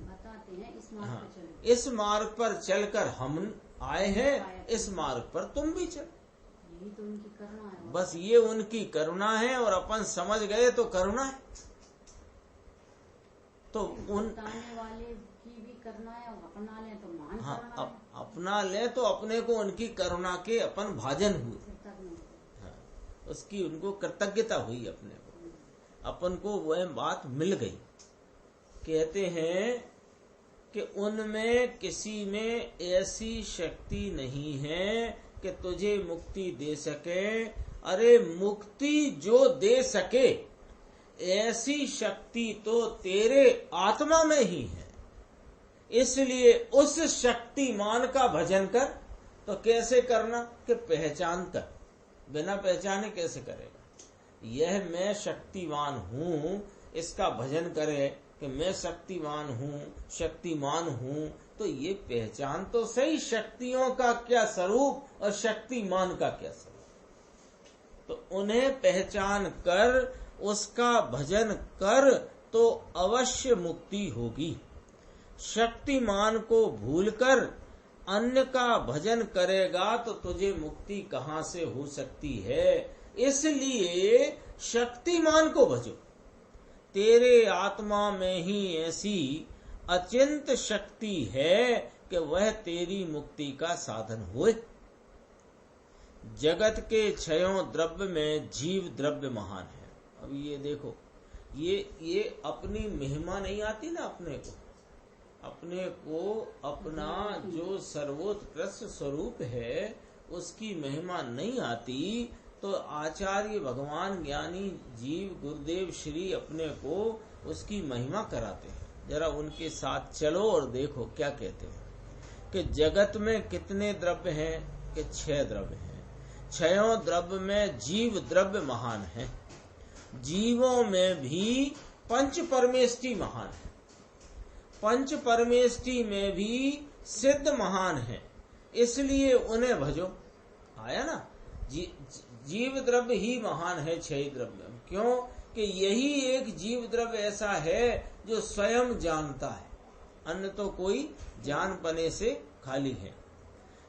बताते हैं इस मार्ग पर चलकर हम आए हैं, इस मार्ग पर तुम भी चल। यही तो उनकी करुणा है। बस ये उनकी करुणा है, और अपन समझ गए तो करुणा है। तो बताने वाले की भी करुणा है, अपना ले तो मान करुणा है। अपना ले तो अपने को उनकी करुणा के अपन भाजन हुए, उसकी उनको कृतज्ञता हुई, अपने को अपन को वह बात मिल गई। कहते हैं कि उनमें किसी में ऐसी शक्ति नहीं है कि तुझे मुक्ति दे सके। अरे मुक्ति जो दे सके ऐसी शक्ति तो तेरे आत्मा में ही है, इसलिए उस शक्तिमान का भजन कर। तो कैसे करना कि पहचान कर, बिना पहचाने कैसे करेगा। यह मैं शक्तिवान हूँ, इसका भजन करे कि मैं शक्तिवान हूँ, शक्तिमान हूँ। तो ये पहचान तो सही शक्तियों का क्या स्वरूप और शक्तिमान का क्या स्वरूप। तो उन्हें पहचान कर उसका भजन कर तो अवश्य मुक्ति होगी। शक्तिमान को भूलकर अन्य का भजन करेगा तो तुझे मुक्ति कहाँ से हो सकती है। इसलिए शक्तिमान को भजो। तेरे आत्मा में ही ऐसी अचिंत शक्ति है कि वह तेरी मुक्ति का साधन होए। जगत के छयों द्रव्य में जीव द्रव्य महान है। अब ये देखो, ये अपनी महिमा नहीं आती ना, अपने को अपना जो सर्वोत्कृष्ट स्वरूप है उसकी महिमा नहीं आती। तो आचार्य भगवान ज्ञानी जीव गुरुदेव श्री अपने को उसकी महिमा कराते हैं। जरा उनके साथ चलो और देखो क्या कहते हैं कि जगत में कितने द्रव्य हैं कि 6 द्रव्य हैं। 6 द्रव्य में जीव द्रव्य महान है। जीवों में भी पंच परमेष्टि महान है। पंच परमेष्टि में भी सिद्ध महान है, इसलिए उन्हें भजो। आया ना, जीव द्रव्य ही महान है 6 द्रव्य। क्यों कि यही एक जीव द्रव्य ऐसा है जो स्वयं जानता है, अन्य तो कोई जान पने से खाली है।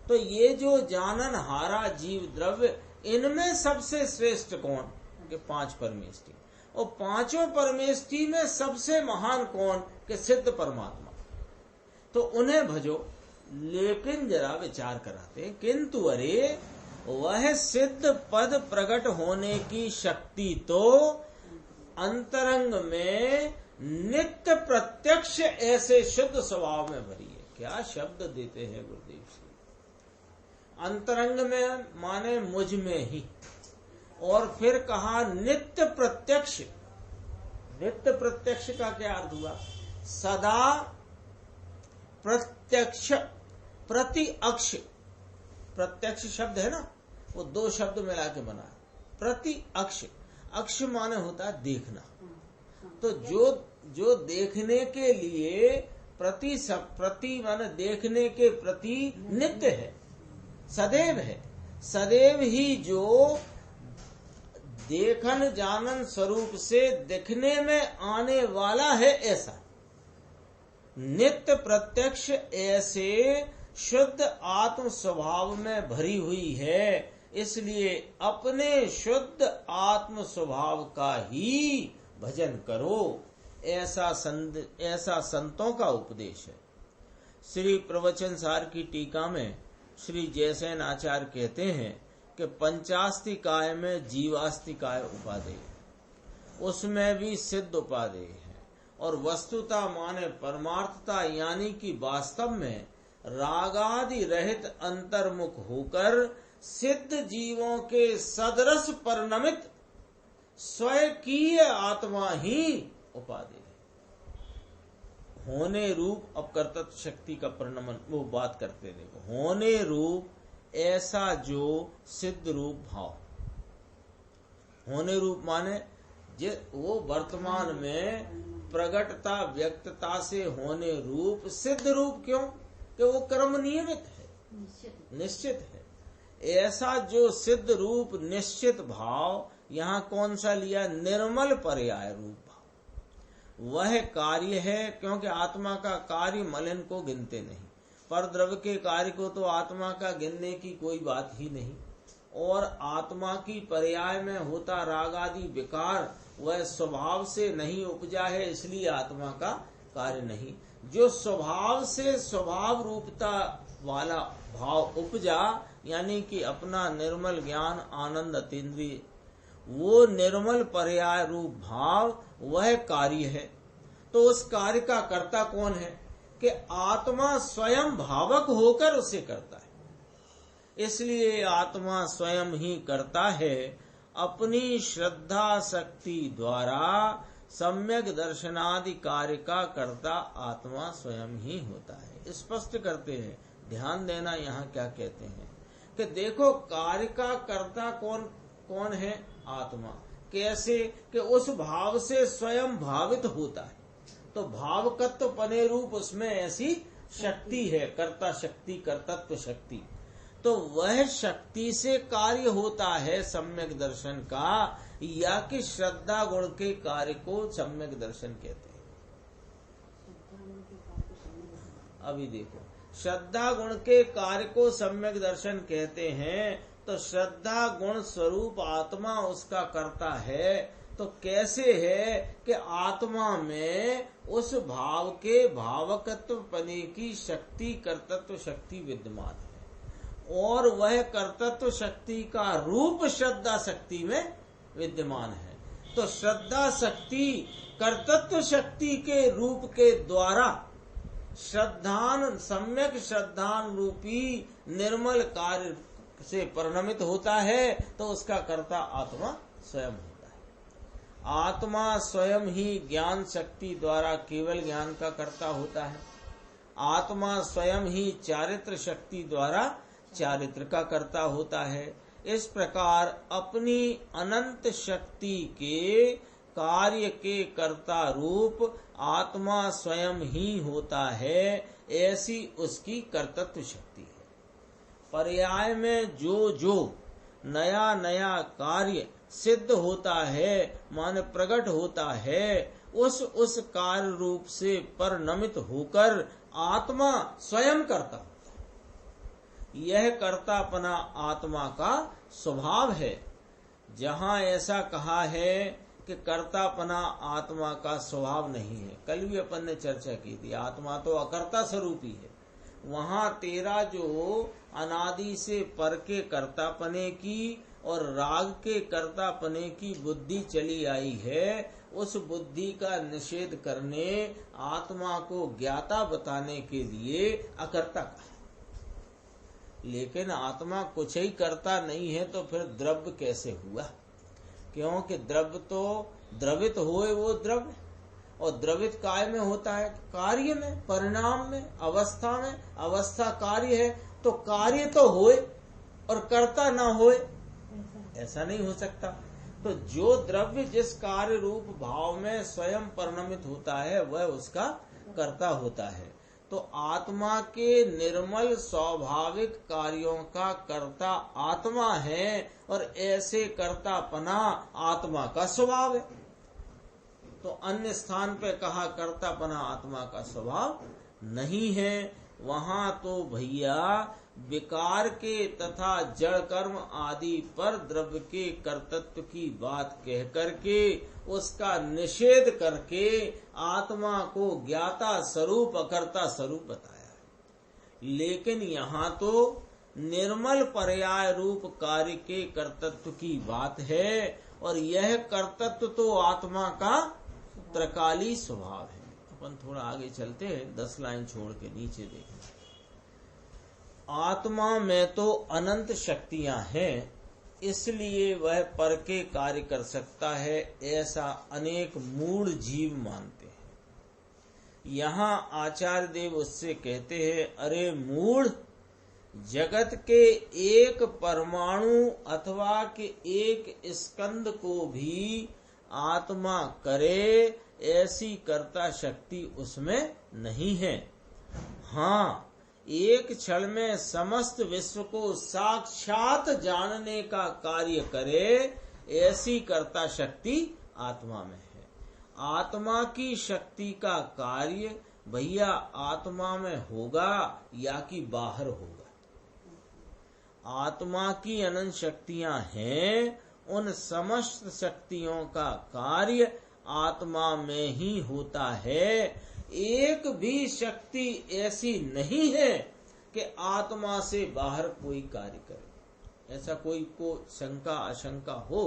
तो ये जो जानन हारा जीव द्रव्य, इनमें सबसे श्रेष्ठ कौन कि 5 परमेष्टि। और 5 परमेष्टि में सबसे महान कौन कि सिद्ध परमात्मा। तो उन्हें भजो। लेकिन जरा विचार कराते, किंतु अरे वह सिद्ध पद प्रकट होने की शक्ति तो अंतरंग में नित्य प्रत्यक्ष ऐसे शुद्ध स्वभाव में भरी है। क्या शब्द देते हैं गुरुदेव श्री। अंतरंग में माने मुझ में ही, और फिर कहा नित्य प्रत्यक्ष। नित्य प्रत्यक्ष का क्या अर्थ हुआ? सदा प्रत्यक्ष, प्रति अक्ष। प्रत्यक्ष शब्द है ना, वो 2 शब्द मिला के बना है। प्रति अक्ष, अक्ष माने होता है देखना। तो जो देखने के लिए प्रति माने देखने के प्रति नित्य है, सदैव है। सदैव ही जो देखन जानन स्वरूप से दिखने में आने वाला है, ऐसा नित्य प्रत्यक्ष ऐसे शुद्ध आत्म स्वभाव में भरी हुई है। इसलिए अपने शुद्ध आत्म स्वभाव का ही भजन करो। ऐसा संतों का उपदेश है। श्री प्रवचन सार की टीका में श्री जयसेन आचार्य कहते हैं कि पंचास्तिकाय में जीवास्तिकाय उपादेय, उसमें भी सिद्ध उपादेय है। और वस्तुता माने परमार्थता, यानी कि वास्तव में रागादि रहित अंतर्मुख होकर सिद्ध जीवों के सदरस परिणमित स्वकीय आत्मा ही उपादेय होने रूप। अब कर्तृत्व शक्ति का परिणमन वो बात करते देखो। होने रूप ऐसा जो सिद्ध रूप भाव, होने रूप माने वो वर्तमान में प्रगटता व्यक्तता से होने रूप सिद्ध रूप। क्यों कि वो कर्म नियमित है, निश्चित है। ऐसा जो सिद्ध रूप निश्चित भाव, यहाँ कौन सा लिया? निर्मल पर्याय रूप भाव। वह कार्य है, क्योंकि आत्मा का कार्य मलिन को गिनते नहीं। पर द्रव्य के कार्य को तो आत्मा का गिनने की कोई बात ही नहीं। और आत्मा की पर्याय में होता राग आदि विकार वह स्वभाव से नहीं उपजा है, इसलिए आत्मा का कार्य नहीं। जो स्वभाव से स्वभाव रूपता वाला भाव उपजा, यानी कि अपना निर्मल ज्ञान आनंद अतीन्द्रिय, वो निर्मल पर्याय रूप भाव वह कार्य है। तो उस कार्य का कर्ता कौन है कि आत्मा स्वयं भावक होकर उसे करता है। इसलिए आत्मा स्वयं ही करता है। अपनी श्रद्धा शक्ति द्वारा सम्यक दर्शनादि कार्य का कर्ता आत्मा स्वयं ही होता है। स्पष्ट करते हैं, ध्यान देना यहाँ क्या कहते हैं कि देखो कार्य का कर्ता कौन है? आत्मा। कैसे? कि उस भाव से स्वयं भावित होता है। तो भावकत्व पने रूप उसमें ऐसी शक्ति है, कर्ता शक्ति, कर्तत्व शक्ति। तो वह शक्ति से कार्य होता है सम्यक दर्शन का, या कि श्रद्धा गुण के कार्य को सम्यक दर्शन कहते हैं। अभी देखो, श्रद्धा गुण के कार्य को सम्यक दर्शन कहते हैं। तो श्रद्धा गुण स्वरूप आत्मा उसका करता है। तो कैसे है कि आत्मा में उस भाव के भावकत्व पने की शक्ति, कर्तत्व शक्ति विद्यमान है, और वह कर्तत्व शक्ति का रूप श्रद्धा शक्ति में विद्यमान है। तो श्रद्धा शक्ति कर्तत्व शक्ति के रूप के द्वारा श्रद्धान, सम्यक श्रद्धान रूपी निर्मल कार्य से परिणमित होता है। तो उसका कर्ता आत्मा स्वयं होता है। आत्मा स्वयं ही ज्ञान शक्ति द्वारा केवल ज्ञान का कर्ता होता है। आत्मा स्वयं ही चारित्र शक्ति द्वारा चारित्र का कर्ता होता है। इस प्रकार अपनी अनंत शक्ति के कार्य के कर्ता रूप आत्मा स्वयं ही होता है। ऐसी उसकी कर्तत्व शक्ति है। पर्याय में जो नया नया कार्य सिद्ध होता है, माने प्रकट होता है, उस कार्य रूप से परिणमित होकर आत्मा स्वयं करता होता है। यह कर्तापना आत्मा का स्वभाव है। जहाँ ऐसा कहा है कि कर्तापना आत्मा का स्वभाव नहीं है, कल भी अपन ने चर्चा की थी, आत्मा तो अकर्ता स्वरूपी है। वहाँ तेरा जो अनादि से पर के कर्तापने की और राग के कर्तापने की बुद्धि चली आई है, उस बुद्धि का निषेध करने, आत्मा को ज्ञाता बताने के लिए अकर्ता कहा। लेकिन आत्मा कुछ ही करता नहीं है, तो फिर द्रव्य कैसे हुआ? क्योंकि द्रव्य तो द्रवित होए वो द्रव्य, और द्रवित काय में होता है? कार्य में, परिणाम में, अवस्था में। अवस्था कार्य है, तो कार्य तो होए और कर्ता ना होए, ऐसा नहीं हो सकता। तो जो द्रव्य जिस कार्य रूप भाव में स्वयं परिणमित होता है, वह उसका कर्ता होता है। तो आत्मा के निर्मल स्वाभाविक कार्यों का कर्ता आत्मा है, और ऐसे कर्तापना आत्मा का स्वभाव है। तो अन्य स्थान पे कहा कर्तापना आत्मा का स्वभाव नहीं है। वहाँ तो भैया विकार के तथा जड़ कर्म आदि पर द्रव्य के कर्तत्व की बात कह करके उसका निषेध करके आत्मा को ज्ञाता स्वरूप अकर्ता स्वरूप बताया है। लेकिन यहाँ तो निर्मल पर्याय रूप कार्य के कर्तत्व की बात है, और यह कर्तत्व तो आत्मा का त्रकाली स्वभाव है। अपन थोड़ा आगे चलते हैं, 10 लाइन छोड़ के नीचे देखें। आत्मा में तो अनंत शक्तियां हैं, इसलिए वह पर के कार्य कर सकता है, ऐसा अनेक मूढ़ जीव मानते हैं। यहाँ आचार्य देव उससे कहते हैं, अरे मूढ़, जगत के एक परमाणु अथवा के एक स्कंद को भी आत्मा करे, ऐसी कर्ता शक्ति उसमें नहीं है। हाँ, एक क्षण में समस्त विश्व को साक्षात जानने का कार्य करे, ऐसी कर्ता शक्ति आत्मा में है। आत्मा की शक्ति का कार्य भैया आत्मा में होगा या कि बाहर होगा? आत्मा की अनंत शक्तियां हैं, उन समस्त शक्तियों का कार्य आत्मा में ही होता है। एक भी शक्ति ऐसी नहीं है कि आत्मा से बाहर कोई कार्य करे। ऐसा कोई को शंका आशंका हो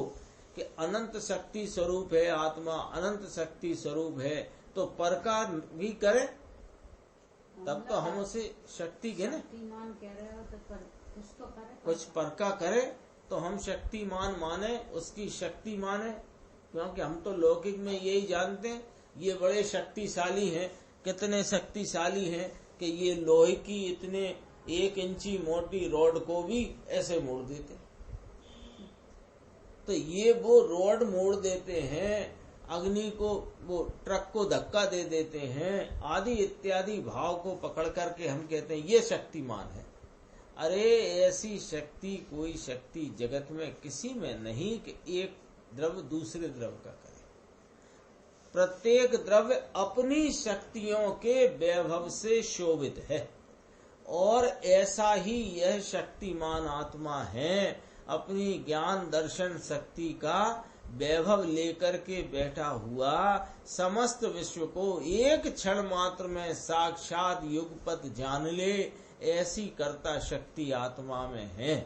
कि अनंत शक्ति स्वरूप है आत्मा, अनंत शक्ति स्वरूप है, तो पर का भी करे तब तो हम उसे शक्ति कह ना, शक्तिमान कह रहे हो तो कुछ तो करे, कुछ पर का करे तो हम शक्तिमान माने, उसकी शक्ति माने। क्योंकि हम तो लौकिक में यही जानते हैं ये बड़े शक्तिशाली हैं। कितने शक्तिशाली हैं कि ये लोहे की इतने 1 इंची मोटी रॉड को भी ऐसे मोड़ देते। तो ये वो रॉड मोड़ देते हैं, अग्नि को, वो ट्रक को धक्का दे देते हैं, आदि इत्यादि भाव को पकड़ करके हम कहते हैं ये शक्तिमान है। अरे ऐसी शक्ति, कोई शक्ति जगत में किसी में नहीं कि एक द्रव्य दूसरे द्रव्य का करे। प्रत्येक द्रव्य अपनी शक्तियों के वैभव से शोभित है और ऐसा ही यह शक्तिमान आत्मा है, अपनी ज्ञान दर्शन शक्ति का वैभव लेकर के बैठा हुआ समस्त विश्व को एक क्षण मात्र में साक्षात युगपत जान ले, ऐसी कर्ता शक्ति आत्मा में है।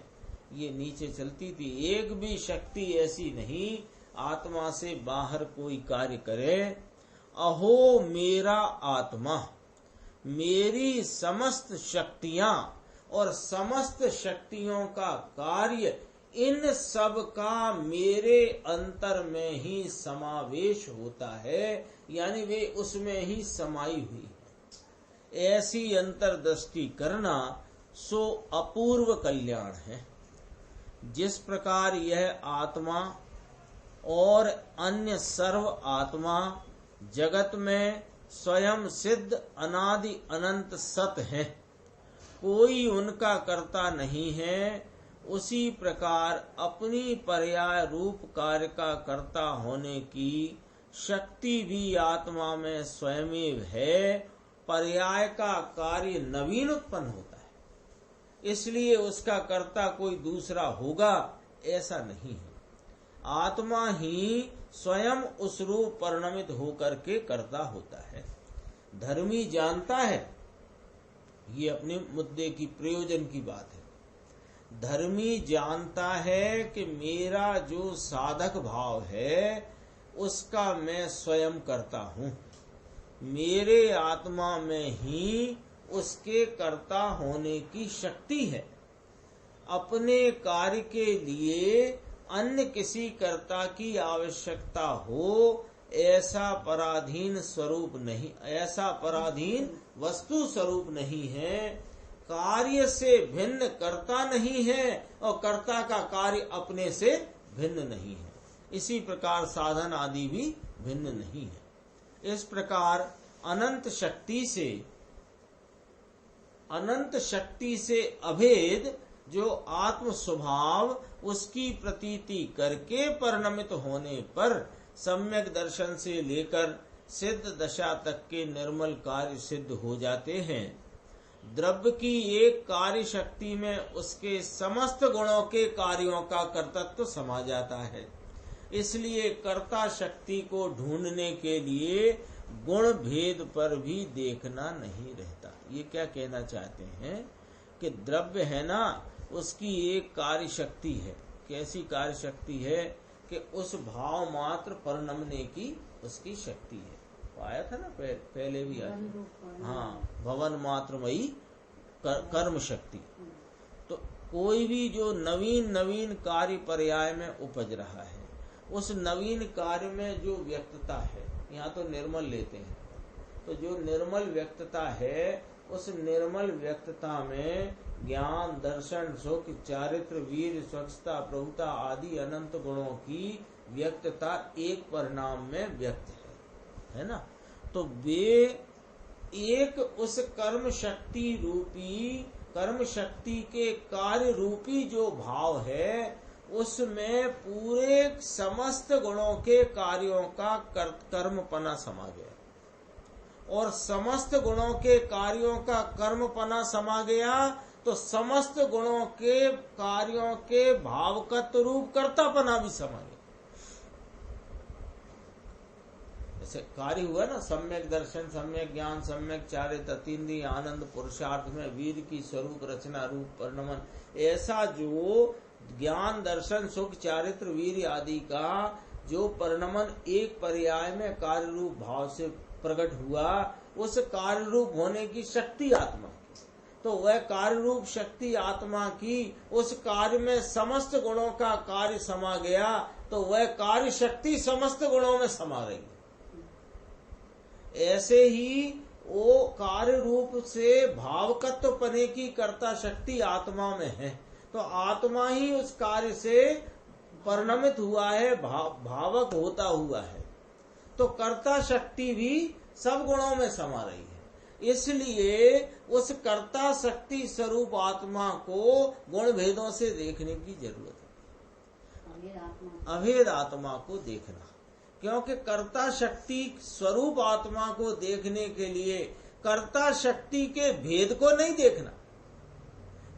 ये नीचे चलती थी, एक भी शक्ति ऐसी नहीं आत्मा से बाहर कोई कार्य करे। अहो मेरा आत्मा, मेरी समस्त शक्तियां और समस्त शक्तियों का कार्य, इन सब का मेरे अंतर में ही समावेश होता है, यानी वे उसमें ही समाई हुई है। ऐसी अंतर्दृष्टि करना सो अपूर्व कल्याण है। जिस प्रकार यह आत्मा और अन्य सर्व आत्मा जगत में स्वयं सिद्ध अनादि अनंत सत है, कोई उनका कर्ता नहीं है, उसी प्रकार अपनी पर्याय रूप कार्य का कर्ता होने की शक्ति भी आत्मा में स्वयमेव है। पर्याय का कार्य नवीन उत्पन्न होता है, इसलिए उसका कर्ता कोई दूसरा होगा ऐसा नहीं है। आत्मा ही स्वयं उस रूप परिणमित होकर के कर्ता होता है। धर्मी जानता है, ये अपने मुद्दे की प्रयोजन की बात है। धर्मी जानता है कि मेरा जो साधक भाव है उसका मैं स्वयं करता हूँ, मेरे आत्मा में ही उसके कर्ता होने की शक्ति है। अपने कार्य के लिए अन्य किसी कर्ता की आवश्यकता हो ऐसा पराधीन स्वरूप नहीं, ऐसा पराधीन वस्तु स्वरूप नहीं है। कार्य से भिन्न कर्ता नहीं है और कर्ता का कार्य अपने से भिन्न नहीं है। इसी प्रकार साधन आदि भी भिन्न नहीं है। इस प्रकार अनंत शक्ति से अभेद जो आत्म स्वभाव उसकी प्रतीति करके परिणमित होने पर सम्यक दर्शन से लेकर सिद्ध दशा तक के निर्मल कार्य सिद्ध हो जाते हैं। द्रव्य की एक कार्य शक्ति में उसके समस्त गुणों के कार्यों का कर्तृत्व समा जाता है। इसलिए कर्ता शक्ति को ढूंढने के लिए गुण भेद पर भी देखना नहीं रहता। ये क्या कहना चाहते हैं कि द्रव्य है ना, उसकी एक कार्य शक्ति है। कैसी कार्य शक्ति है कि उस भाव मात्र परिणमने की उसकी शक्ति है। आया था ना पहले भी आया, हाँ, भवन मात्रमयी कर्म शक्ति। तो कोई भी जो नवीन कार्य पर्याय में उपज रहा है, उस नवीन कार्य में जो व्यक्तता है, यहाँ तो निर्मल लेते हैं, तो जो निर्मल व्यक्तता है उस निर्मल व्यक्तता में ज्ञान दर्शन सुख चारित्र वीर स्वच्छता प्रभुता आदि अनंत गुणों की व्यक्तता एक परिणाम में व्यक्त है ना। तो वे एक उस कर्म शक्ति के कार्य रूपी जो भाव है उसमें पूरे समस्त गुणों के कार्यों का कर्मपना समा गया, और समस्त गुणों के कार्यों का कर्मपना समा गया तो समस्त गुणों के कार्यों के भावकत्व रूप कर्तापना भी समा गया। जैसे कार्य हुआ ना, सम्यक दर्शन, सम्यक ज्ञान, सम्यक चारित्र, अतीन्द्रिय आनंद, पुरुषार्थ में वीर की स्वरूप रचना रूप परिणमन, ऐसा जो ज्ञान दर्शन सुख चारित्र वीर आदि का जो परिणमन एक पर्याय में कार्य रूप भाव से प्रकट हुआ, उस कार्य रूप होने की शक्ति आत्मा, तो वह कार्य रूप शक्ति आत्मा की उस कार्य में समस्त गुणों का कार्य समा गया, तो वह कार्य शक्ति समस्त गुणों में समा रही है। ऐसे ही वो कार्य रूप से भावकत्व पने की कर्ता शक्ति आत्मा में है, तो आत्मा ही उस कार्य से परिणमित हुआ है, भावक होता हुआ है, तो कर्ता शक्ति भी सब गुणों में समा रही है। इसलिए उस कर्ता शक्ति स्वरूप आत्मा को गुण भेदों से देखने की जरूरत है, अभेद आत्मा को देखना, क्योंकि कर्ता शक्ति स्वरूप आत्मा को देखने के लिए कर्ता शक्ति के भेद को नहीं देखना।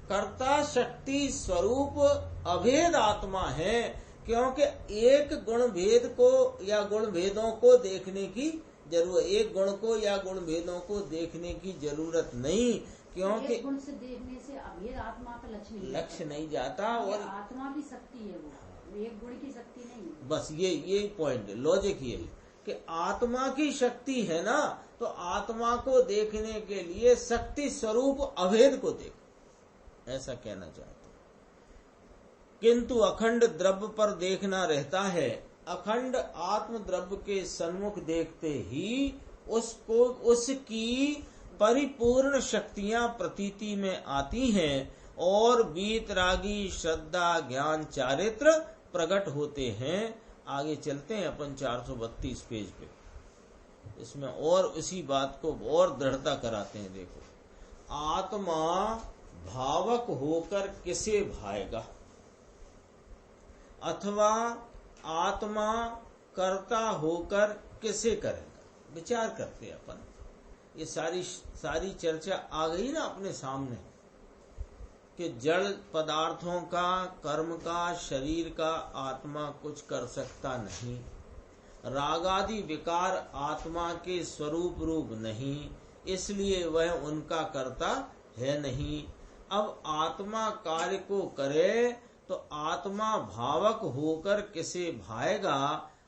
कर्ता शक्ति स्वरूप अभेद आत्मा है, क्योंकि एक गुण भेद को या गुण भेदों को देखने की जरूरत, एक गुण को या गुण भेदों को देखने की जरूरत नहीं, क्योंकि एक गुण से देखने से अभेद आत्मा का लक्ष्य नहीं जाता। और आत्मा भी शक्ति है, वो एक गुण की शक्ति नहीं है। बस ये पॉइंट है, लॉजिक ये है कि आत्मा की शक्ति है ना, तो आत्मा को देखने के लिए शक्ति स्वरूप अभेद को देख, ऐसा कहना चाहते हैं। किंतु अखंड द्रव्य पर देखना रहता है, अखंड आत्म द्रव्य के सन्मुख देखते ही उसको उसकी परिपूर्ण शक्तियां प्रतीति में आती हैं और वीतरागी श्रद्धा ज्ञान चारित्र प्रकट होते हैं। आगे चलते हैं अपन 432 पेज पे, इसमें और उसी बात को और दृढ़ता कराते हैं। देखो, आत्मा भावक होकर किसे भाएगा, अथवा आत्मा कर्ता होकर किसे करेगा, विचार करते हैं अपन। ये सारी चर्चा आ गई ना अपने सामने कि जड़ पदार्थों का, कर्म का, शरीर का आत्मा कुछ कर सकता नहीं, रागादि विकार आत्मा के स्वरूप रूप नहीं, इसलिए वह उनका कर्ता है नहीं। अब आत्मा कार्य को करे तो आत्मा भावक होकर किसे भाएगा,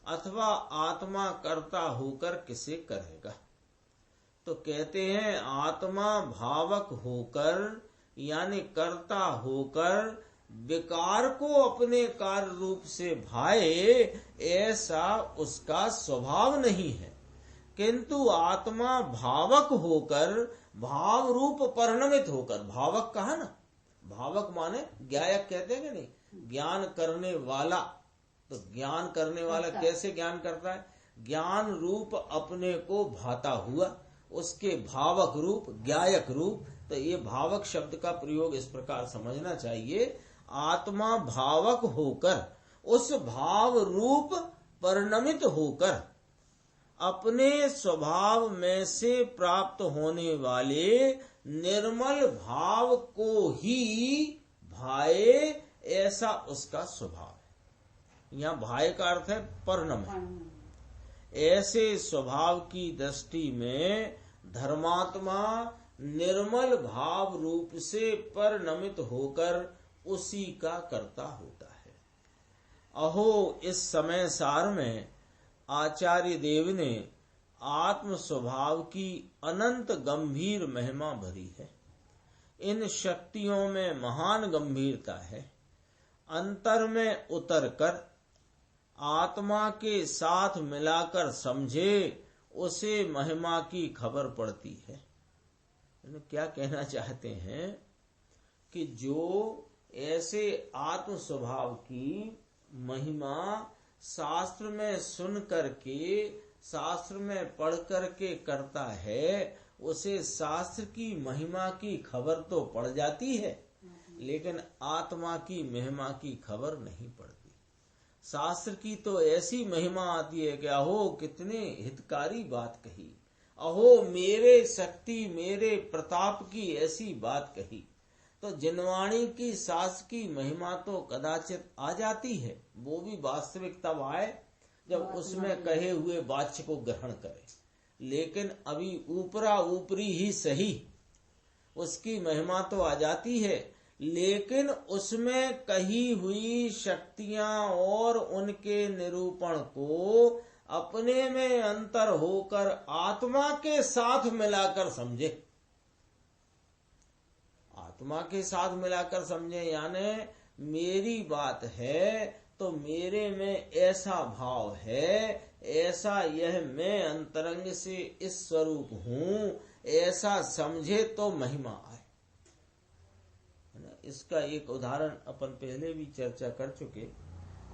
अथवा आत्मा कर्ता होकर किसे करेगा। तो कहते हैं आत्मा भावक होकर यानी कर्ता होकर विकार को अपने कार्य रूप से भाए, ऐसा उसका स्वभाव नहीं है, किंतु आत्मा भावक होकर भाव रूप परिणमित होकर, भावक कहा ना, भावक माने ज्ञायक कहते हैं कि नहीं, ज्ञान करने वाला, तो ज्ञान करने वाला कैसे ज्ञान करता है, ज्ञान रूप अपने को भाता हुआ, उसके भावक रूप ज्ञायक रूप। तो ये भावक शब्द का प्रयोग इस प्रकार समझना चाहिए, आत्मा भावक होकर उस भाव रूप परिणमित होकर अपने स्वभाव में से प्राप्त होने वाले निर्मल भाव को ही भाए, ऐसा उसका स्वभाव है। यहाँ भाई का अर्थ है परिणम है। ऐसे स्वभाव की दृष्टि में धर्मात्मा निर्मल भाव रूप से परिणमित होकर उसी का कर्ता होता है। अहो, इस समय सार में आचार्य देव ने आत्म स्वभाव की अनंत गंभीर महिमा भरी है। इन शक्तियों में महान गंभीरता है। अंतर में उतर कर आत्मा के साथ मिलाकर समझे, उसे महिमा की खबर पड़ती है। क्या कहना चाहते हैं कि जो ऐसे आत्म स्वभाव की महिमा शास्त्र में सुन करके, शास्त्र में पढ़ करके करता है, उसे शास्त्र की महिमा की खबर तो पड़ जाती है, लेकिन आत्मा की महिमा की खबर नहीं पड़ती। शास्त्र की तो ऐसी महिमा आती है कि अहो कितने हितकारी बात कही, अहो मेरे शक्ति मेरे प्रताप की ऐसी बात कही, तो जिनवाणी की सास की महिमा तो कदाचित आ जाती है, वो भी वास्तविक तब आए जब उसमें कहे हुए वाच्य को ग्रहण करे। लेकिन अभी ऊपरा ऊपरी ही सही उसकी महिमा तो आ जाती है, लेकिन उसमें कही हुई शक्तियां और उनके निरूपण को अपने में अंतर होकर आत्मा के साथ मिलाकर समझे। आत्मा के साथ मिलाकर समझे यानी मेरी बात है तो मेरे में ऐसा भाव है, ऐसा यह मैं अंतरंग से इस स्वरूप हूं, ऐसा समझे तो महिमा आए। इसका एक उदाहरण अपन पहले भी चर्चा कर चुके।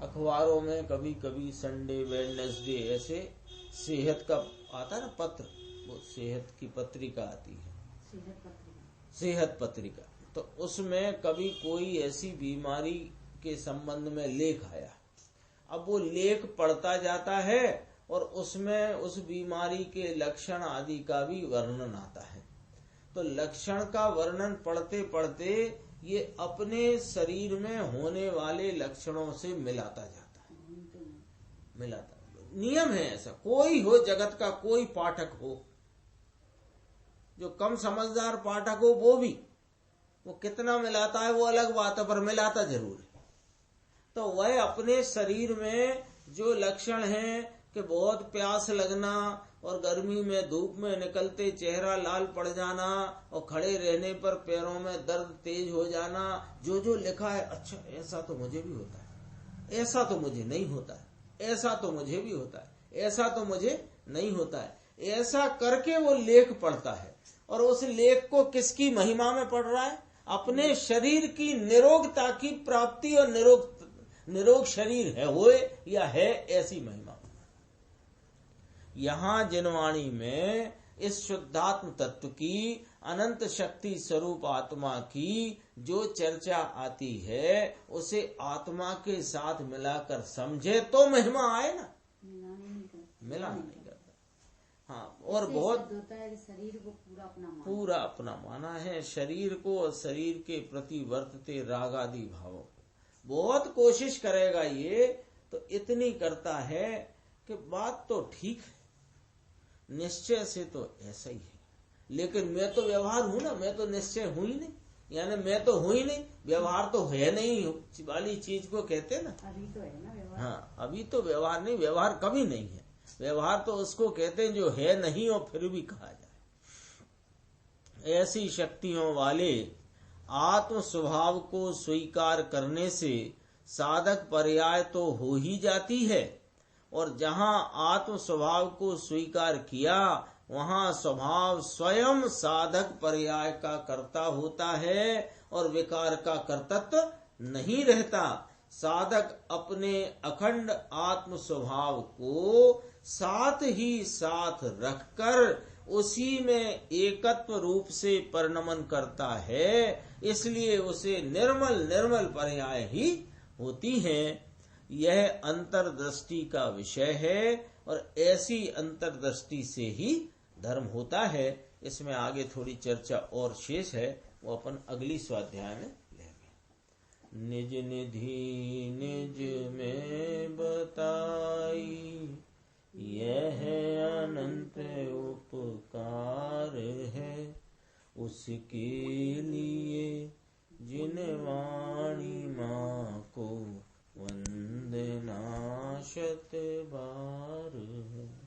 अखबारों में कभी कभी संडे वेडनेसडे ऐसे सेहत का आता है ना पत्र, वो सेहत की पत्रिका आती है, सेहत पत्रिका। तो उसमें कभी कोई ऐसी बीमारी के संबंध में लेख आया। अब वो लेख पढ़ता जाता है और उसमें उस बीमारी के लक्षण आदि का भी वर्णन आता है। तो लक्षण का वर्णन पढ़ते पढ़ते ये अपने शरीर में होने वाले लक्षणों से मिलाता जाता है, मिलाता। नियम है ऐसा, कोई हो जगत का कोई पाठक हो, जो कम समझदार पाठक हो वो कितना मिलाता है वो अलग बात है, पर मिलाता जरूर है। तो वह अपने शरीर में जो लक्षण हैं कि बहुत प्यास लगना और गर्मी में धूप में निकलते चेहरा लाल पड़ जाना और खड़े रहने पर पैरों में दर्द तेज हो जाना, जो जो लिखा है अच्छा ऐसा तो मुझे भी होता है, ऐसा तो मुझे नहीं होता है, ऐसा तो मुझे भी होता है, ऐसा तो मुझे नहीं होता है, ऐसा करके वो लेख पढ़ता है। और उस लेख को किसकी महिमा में पढ़ रहा है? अपने शरीर की निरोगता की प्राप्ति और निरोग शरीर है वो या है ऐसी महिमा। यहाँ जिनवाणी में इस शुद्धात्म तत्व की अनंत शक्ति स्वरूप आत्मा की जो चर्चा आती है उसे आत्मा के साथ मिलाकर समझे तो महिमा आए ना, मिलाना नहीं करता। हाँ, और बहुत शरीर को पूरा अपना माना है, शरीर को और शरीर के प्रति वर्तते राग आदि भावों को बहुत कोशिश करेगा ये तो इतनी करता है कि बात तो ठीक है, निश्चय से तो ऐसा ही है, लेकिन मैं तो व्यवहार हूं ना, मैं तो निश्चय हूं ही नहीं, यानी मैं तो हूं ही नहीं, व्यवहार तो है नहीं वाली चीज को कहते ना। अभी तो है ना व्यवहार। हाँ, अभी तो व्यवहार नहीं, व्यवहार कभी नहीं है। व्यवहार तो उसको कहते हैं जो है नहीं और फिर भी कहा जाए। ऐसी शक्तियों वाले आत्म स्वभाव को स्वीकार करने से साधक पर्याय तो हो ही जाती है, और जहाँ आत्म स्वभाव को स्वीकार किया वहाँ स्वभाव स्वयं साधक पर्याय का कर्ता होता है और विकार का कर्तृत्व नहीं रहता। साधक अपने अखंड आत्म स्वभाव को साथ ही साथ रखकर उसी में एकत्व रूप से परिणमन करता है, इसलिए उसे निर्मल पर्याय ही होती है। यह अंतर्दृष्टि का विषय है और ऐसी अंतर्दृष्टि से ही धर्म होता है। इसमें आगे थोड़ी चर्चा और शेष है, वो अपन अगली स्वाध्याय में लेंगे। निज निधि निज में बताई यह अनंत उपकार है, उसके लिए जिनवाणी माँ को वंदना शत बार है।